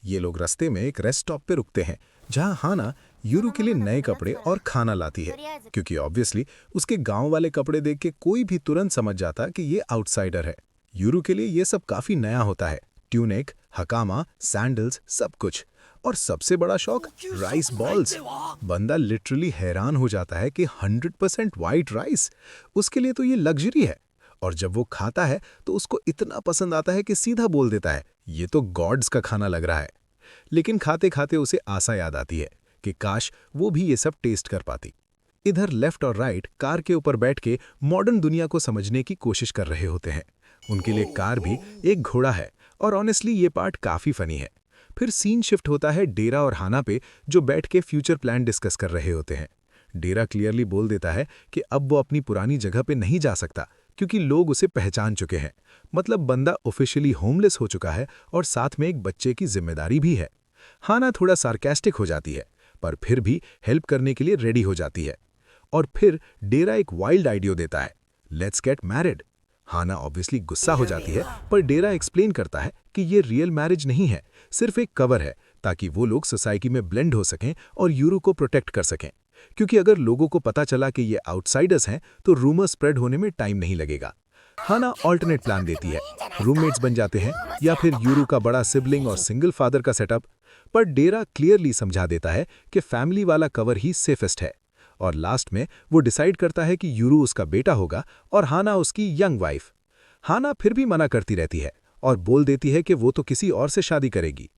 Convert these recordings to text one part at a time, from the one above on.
ये लोग रास्ते में एक रेस्ट स्टॉप पे रुकते हैं जहां हाना यूरू के लिए नए कपड़े और खाना लाती है, क्योंकि ऑब्वियसली उसके गांव वाले कपड़े देख के कोई भी तुरंत समझ जाता कि ये आउटसाइडर है। यूरू के लिए ये सब काफी नया होता है, ट्यूनिक, हकामा, सैंडल्स, सब कुछ। और सबसे बड़ा शौक राइस बॉल्स। बंदा लिटरली हैरान हो जाता है कि 100% वाइट राइस, उसके लिए तो ये लग्जरी है। और जब वो खाता है तो उसको इतना पसंद आता है कि सीधा बोल देता है, ये तो गॉड्स का खाना लग रहा है। लेकिन खाते खाते उसे आशा याद आती है कि काश वो भी ये सब टेस्ट कर पाती। इधर लेफ्ट और राइट कार के ऊपर बैठ के मॉडर्न दुनिया को समझने की कोशिश कर रहे होते हैं। उनके लिए कार भी एक घोड़ा है, और ऑनेस्टली ये पार्ट काफी फनी है। फिर सीन शिफ्ट होता है डेरा और हाना पे, जो बैठ के फ्यूचर प्लान डिस्कस कर रहे होते हैं। डेरा क्लियरली बोल देता है कि अब वो अपनी पुरानी जगह पे नहीं जा सकता, क्योंकि लोग उसे पहचान चुके हैं। मतलब बंदा ऑफिशियली होमलेस हो चुका है और साथ में एक बच्चे की जिम्मेदारी भी है। हाना थोड़ा सार्केस्टिक हो जाती है, पर फिर भी हेल्प करने के लिए रेडी हो जाती है। और फिर डेरा एक वाइल्ड आइडिया देता है, let's get married. Hannah obviously गुस्सा हो जाती है, पर डेरा एक्सप्लेन करता है कि ये रियल मैरिज नहीं है, सिर्फ एक कवर है, ताकि वो लोग सोसाइटी में ब्लेंड हो सकें और यूरो को प्रोटेक्ट कर सकें। क्योंकि अगर लोगों को पता चला कि ये आउटसाइडर्स हैं तो रूमर स्प्रेड होने में टाइम नहीं लगेगा। हाना ऑल्टरनेट प्लान देती है, रूममेट्स बन जाते हैं या फिर यूरो का बड़ा सिबलिंग और सिंगल फादर का सेटअप। पर डेरा क्लियरली समझा देता है कि फैमिली वाला कवर ही सेफेस्ट है। और लास्ट में वो डिसाइड करता है कि यूरो उसका बेटा होगा और हाना उसकी यंग वाइफ। हाना फिर भी मना करती रहती है और बोल देती है कि वो तो किसी और से शादी करेगी।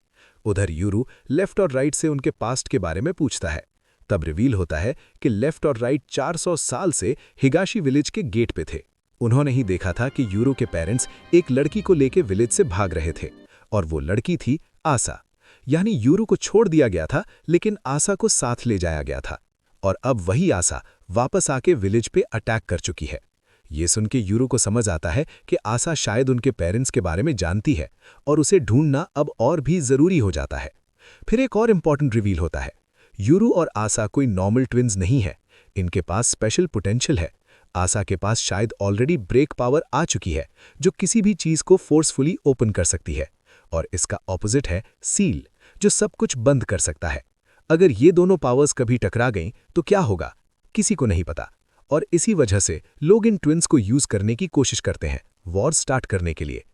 उधर यूरो लेफ्ट और राइट से उनके पास्ट के बारे में पूछता है। तब रिवील होता है कि लेफ्ट और राइट 400 साल से हिगाशी विलेज के गेट पे थे। उन्होंने ही देखा था कि यूरो के पेरेंट्स एक लड़की को लेके विलेज से भाग रहे थे, और वो लड़की थी आशा। यानी यूरो को छोड़ दिया गया था, लेकिन आशा को साथ ले जाया गया था। और अब वही आशा वापस आके विलेज पे अटैक कर चुकी है। ये सुन के यूरो को समझ आता है कि आशा शायद उनके पेरेंट्स के बारे में जानती है, और उसे ढूंढना अब और भी जरूरी हो जाता है। फिर एक और इम्पॉर्टेंट रिवील होता है, यूरो और आशा कोई नॉर्मल ट्विन्स नहीं है, इनके पास स्पेशल पोटेंशियल है। आशा के पास शायद ऑलरेडी ब्रेक पावर आ चुकी है, जो किसी भी चीज को फोर्सफुली ओपन कर सकती है। और इसका ऑपोजिट है सील, जो सब कुछ बंद कर सकता है। अगर ये दोनों पावर्स कभी टकरा गईं तो क्या होगा, किसी को नहीं पता। और इसी वजह से लोग इन ट्विन्स को यूज करने की कोशिश करते हैं, वॉर स्टार्ट करने के लिए।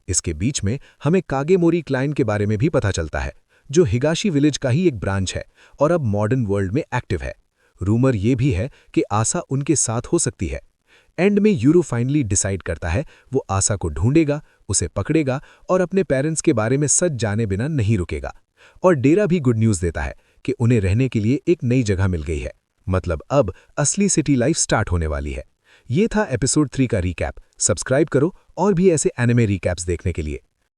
इसके बीच में हमें कागेमोरी क्लाइन के बारे में भी पता चलता है, जो हिगाशी विलेज का ही एक ब्रांच है और अब मॉडर्न वर्ल्ड में एक्टिव है। रूमर ये भी है कि आशा उनके साथ हो सकती है। एंड में यूरो फाइनली डिसाइड करता है वो आशा को ढूंढेगा, उसे पकड़ेगा और अपने पेरेंट्स के बारे में सच जाने बिना नहीं रुकेगा। और डेरा भी गुड न्यूज़ देता है कि उन्हें रहने के लिए एक नई जगह मिल गई है। मतलब अब असली सिटी लाइफ स्टार्ट होने वाली है। ये था एपिसोड 3 का रीकैप। सब्सक्राइब करो और भी ऐसे एनिमे रीकैप्स देखने के लिए।